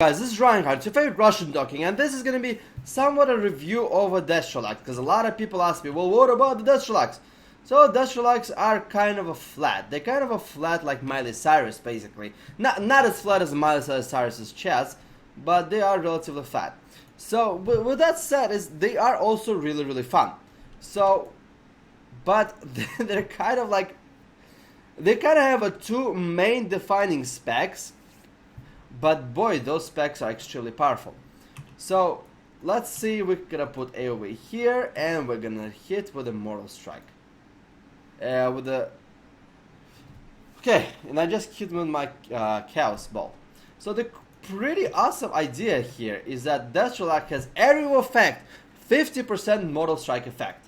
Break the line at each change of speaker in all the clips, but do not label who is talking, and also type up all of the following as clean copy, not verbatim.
Guys, this is Reinhardt, your favorite Russian talking, and this is going to be somewhat a review of a Destro, because a lot of people ask me, well, what about the Destro? So Destro are kind of a flat. They're kind of a flat like Miley Cyrus, basically. Not as flat as Miley Cyrus's chest, but they are relatively flat. So with that said, they are also really fun. So, but they're kind of like, they kind of have a two main defining specs. But boy, those specs are extremely powerful. So let's see, we're gonna put AOE here, and we're gonna hit with a Mortal Strike. Okay, and I just hit with my Chaos Bolt. So the pretty awesome idea here is that Destro has area effect, 50% Mortal Strike effect.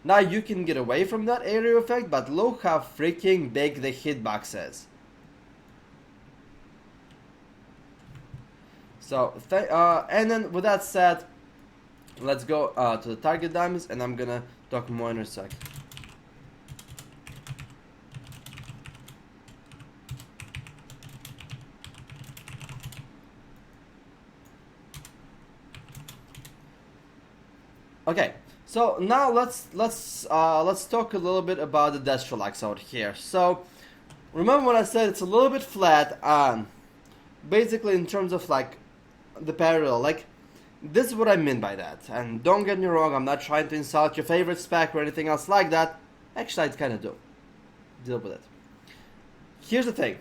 Now you can get away from that area effect, but look how freaking big the hitbox is. So, and then with that said, let's go to the target diamonds, and I'm gonna talk more in a sec. Okay, so now let's talk a little bit about the Destro out here. So, remember when I said it's a little bit flat, basically in terms of like the parallel, like this is what I mean by that. And don't get me wrong, I'm not trying to insult your favorite spec or anything else like that. Actually, I kind of do. Deal with it. Here's the thing.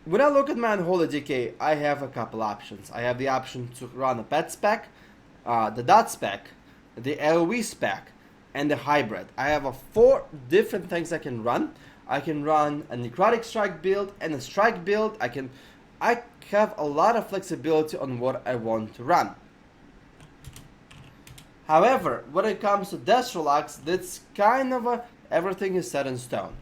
When I look at my Unholy Decay, I have a couple options. I have the option to run a pet spec, the dot spec, the AOE spec, and the hybrid. I have 4 different things I can run. I can run a Necrotic Strike build and a Strike build. I have a lot of flexibility on what I want to run. However, when it comes to Destro, that's kind of everything is set in stone.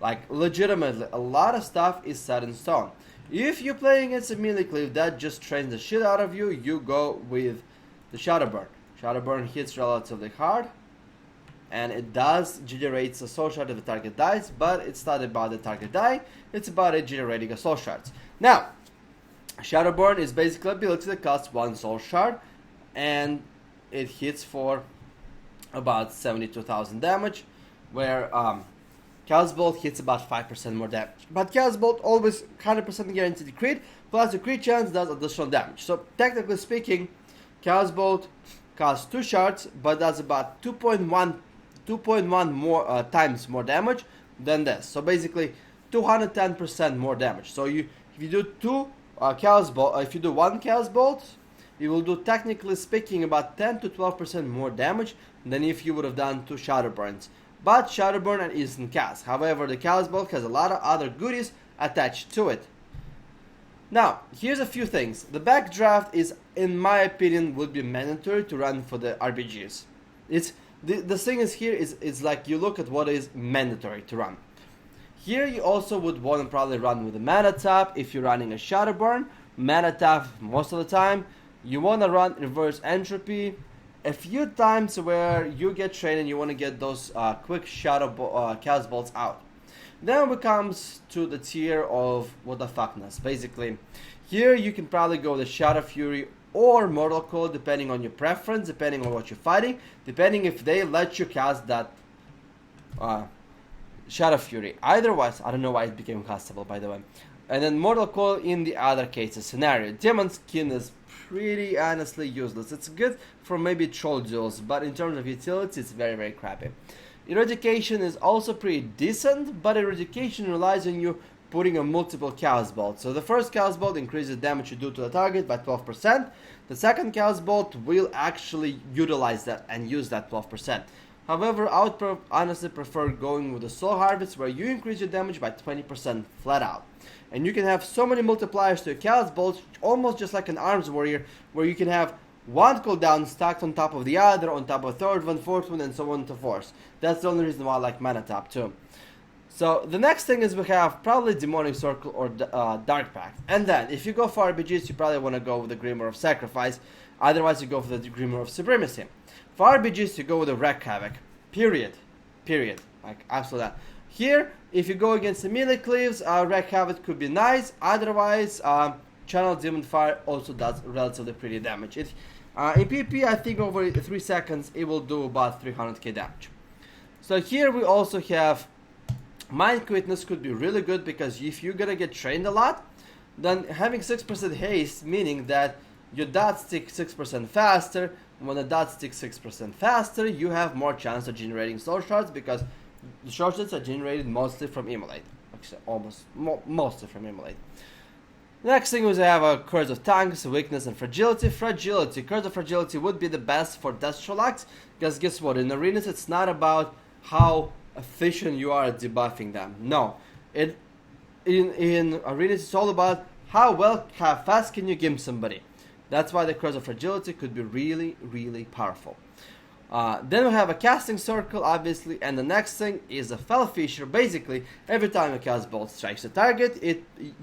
Like, legitimately, a lot of stuff is set in stone. If you're playing against a melee cleave that just trains the shit out of you, you go with the Shadowburn. Shadowburn hits relatively hard, and it does generate a soul shard if the target dies, but it's not about the target die, it's about it generating a soul shards. Now, Shadowburn is basically an ability that costs 1 soul shard, and it hits for about 72,000 damage, where Chaos Bolt hits about 5% more damage. But Chaos Bolt always 100% guaranteed crit, plus the crit chance does additional damage. So technically speaking, Chaos Bolt costs 2 shards, but does about 2.1 more times more damage than this. So basically 210% more damage. So if you do 2 Chaos Bolt, if you do 1 Chaos Bolt, you will do, technically speaking, about 10 to 12% more damage than if you would have done 2 Shadowburns. But Shadowburn and instant cast. However, the Chaos Bolt has a lot of other goodies attached to it. Now, here's a few things. The backdraft is, in my opinion, would be mandatory to run for the RPGs. It's the thing is here is like you look at what is mandatory to run. Here you also would want to probably run with a mana tap if you're running a Shadowburn. Mana tap most of the time. You want to run reverse entropy a few times where you get trained and you want to get those quick Chaos Bolts out. Then it comes to the tier of what the fuckness. Basically, here you can probably go with the Shadow Fury or Mortal Coil depending on your preference, depending on what you're fighting, depending if they let you cast that Shadow Fury. Otherwise, I don't know why it became castable, by the way. And then Mortal Coil in the other cases scenario. Demon Skin is pretty honestly useless. It's good for maybe troll duels, but in terms of utility, it's very crappy. Eradication is also pretty decent, but Eradication relies on you putting a multiple Chaos Bolt. So the first Chaos Bolt increases damage you do to the target by 12%. The second Chaos Bolt will actually utilize that and use that 12%. However, I would honestly prefer going with the Soul Harvest, where you increase your damage by 20% flat out. And you can have so many multipliers to your Chaos Bolts, almost just like an Arms Warrior, where you can have 1 cooldown stacked on top of the other, on top of third one, fourth one, and so on and so forth. That's the only reason why I like Mana Tap too. So the next thing is we have probably Demonic Circle or Dark Pact. And then, if you go for RPGs, you probably want to go with the Grimoire of Sacrifice. Otherwise, you go for the Grimoire of Supremacy. For RPGs, you go with the Wreck Havoc. Period. Like, absolutely not. Here, if you go against the melee cleaves, Wreck Havoc could be nice. Otherwise, Channel Demon Fire also does relatively pretty damage. In PvP, I think over 3 seconds it will do about 300k damage. So here we also have Mind Quickness could be really good, because if you're gonna get trained a lot, then having 6% haste, meaning that your dots stick 6% faster. When the dots stick 6% faster, you have more chance of generating soul shards, because the soul shards are generated mostly from Immolate. Actually, mostly from Immolate. Next thing is I have a Curse of Tanks, Weakness, and Fragility. Curse of Fragility would be the best for Destro, because guess what? In arenas, it's not about how efficient you are at debuffing them. No, in arenas, it's all about how fast can you gimp somebody. That's why the Curse of Fragility could be really, really powerful. Then we have a Casting Circle, obviously, and the next thing is a Fell Fissure. Basically, every time a Chaos Bolt strikes a target,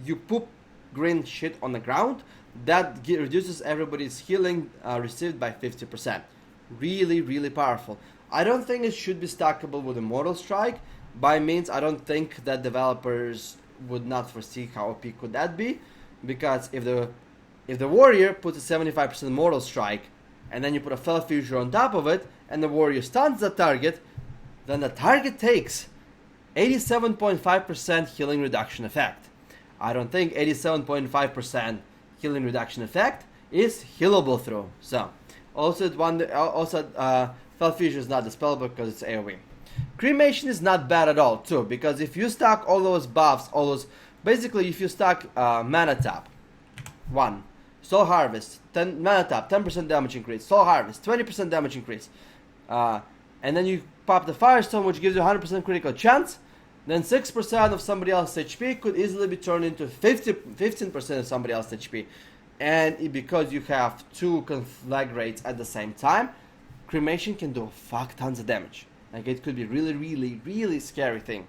you poop green shit on the ground. That reduces everybody's healing received by 50%. Really, really powerful. I don't think it should be stackable with Immortal Strike. By means, I don't think that developers would not foresee how OP could that be, because if the warrior puts a 75% Mortal Strike, and then you put a Fell Fissure on top of it, and the warrior stuns the target, then the target takes 87.5% healing reduction effect. I don't think 87.5% healing reduction effect is healable through. So, also Fell Fissure is not dispellable because it's AOE. Cremation is not bad at all too, because if you stack all those buffs, basically if you stack Mana Tap, 1, Soul Harvest, 10 Mana Tap, 10% damage increase, Soul Harvest, 20% damage increase, and then you pop the Firestone, which gives you 100% critical chance, then 6% of somebody else's HP could easily be turned into 15% of somebody else's HP. And because you have 2 conflagrates at the same time, Cremation can do fuck tons of damage. Like, it could be really, really, really scary thing.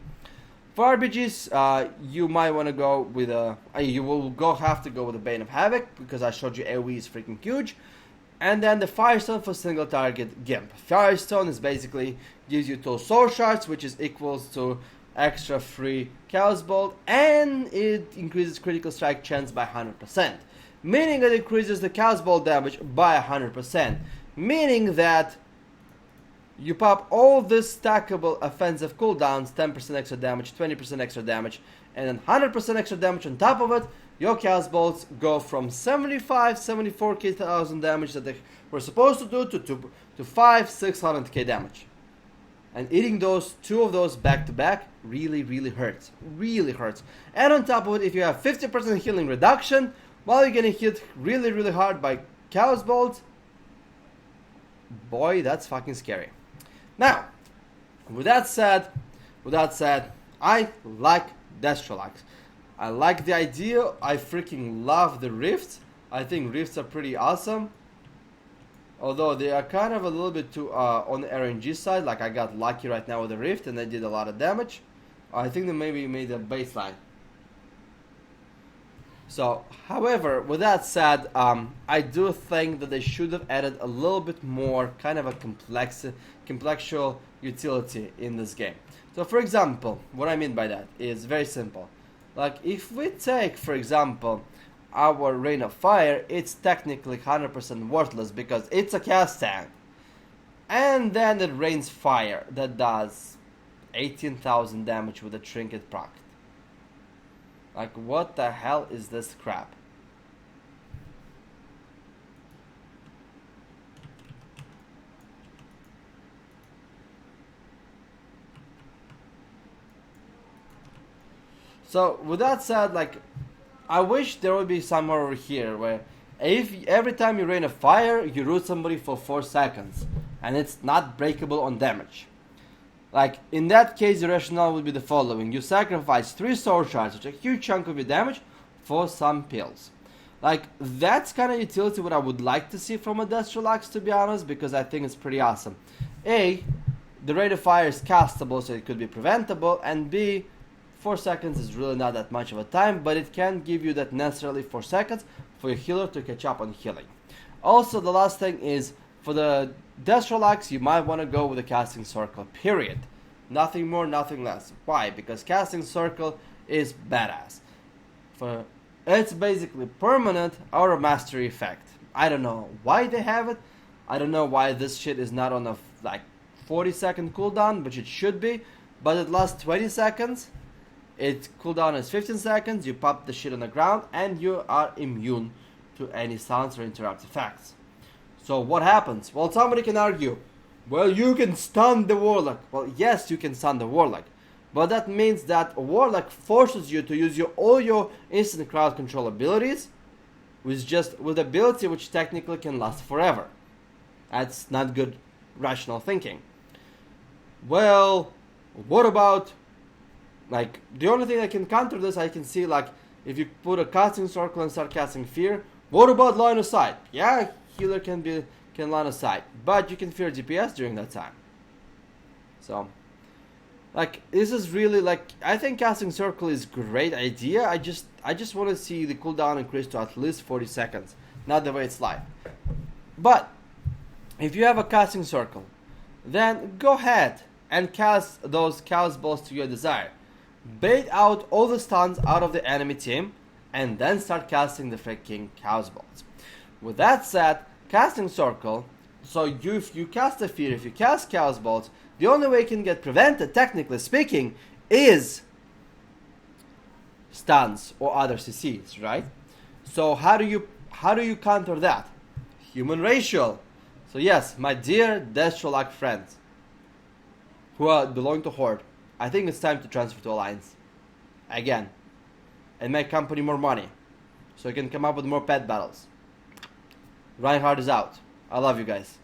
For RBGs, you might want to go with have to go with the Bane of Havoc, because I showed you AoE is freaking huge. And then the Firestone for single target Gimp. Firestone is basically gives you 2 Soul Shards, which is equals to extra free Chaos Bolt, and it increases critical strike chance by 100%. Meaning that it increases the Chaos Bolt damage by 100%. Meaning that you pop all this stackable offensive cooldowns, 10% extra damage, 20% extra damage, and then 100% extra damage on top of it. Your Chaos Bolts go from 74k thousand damage that they were supposed to do to 600k damage. And eating 2 of those back to back really, really hurts. Really hurts. And on top of it, if you have 50% healing reduction, while you're getting hit really, really hard by Chaos Bolt, boy, that's fucking scary. Now, with that said, I like Destro. I like the idea. I freaking love the rifts. I think rifts are pretty awesome. Although they are kind of a little bit too on the RNG side. Like, I got lucky right now with the rift and they did a lot of damage. I think they maybe made a baseline. So, however, with that said, I do think that they should have added a little bit more kind of a complexual utility in this game. So, for example, what I mean by that is very simple. Like, if we take, for example, our Rain of Fire, it's technically 100% worthless because it's a cast tank. And then it rains fire that does 18,000 damage with a trinket proc. Like, what the hell is this crap? So, with that said, like, I wish there would be somewhere over here where if every time you rain a fire, you root somebody for 4 seconds. And it's not breakable on damage. Like, in that case, the rationale would be the following. You sacrifice 3 soul shards, which are a huge chunk of your damage, for some pills. Like, that's kind of utility what I would like to see from a Destro, to be honest, because I think it's pretty awesome. A, the rate of fire is castable, so it could be preventable, and B, 4 seconds is really not that much of a time, but it can give you that necessarily 4 seconds for your healer to catch up on healing. Also, the last thing is, for the Destro, you might want to go with a Casting Circle, period. Nothing more, nothing less. Why? Because Casting Circle is badass. It's basically permanent aura mastery effect. I don't know why they have it. I don't know why this shit is not on a like 40-second cooldown, which it should be. But it lasts 20 seconds. Its cooldown is 15 seconds. You pop the shit on the ground and you are immune to any sounds or interrupt effects. So what happens? Well, somebody can argue, well, you can stun the warlock. Well, yes, you can stun the warlock. But that means that a warlock forces you to use all your instant crowd control abilities with ability which technically can last forever. That's not good rational thinking. Well, what about, like, the only thing that can counter this, I can see, like, if you put a casting circle and start casting fear. What about line of sight? Yeah, healer can line of sight, but you can fear DPS during that time. So, like, this is really, like, I think casting circle is great idea. I just want to see the cooldown increase to at least 40 seconds, not the way it's live. But if you have a casting circle, then go ahead and cast those chaos balls to your desire. Bait out all the stuns out of the enemy team, and then start casting the freaking chaos balls. With that said, casting circle, so if you cast a fear, if you cast chaos balls, the only way it can get prevented, technically speaking, is stuns or other CCs, right? So how do you counter that? Human racial. So yes, my dear Destro-like friends who belong to Horde, I think it's time to transfer to Alliance again and make company more money so you can come up with more pet battles. Reinhardt is out. I love you guys.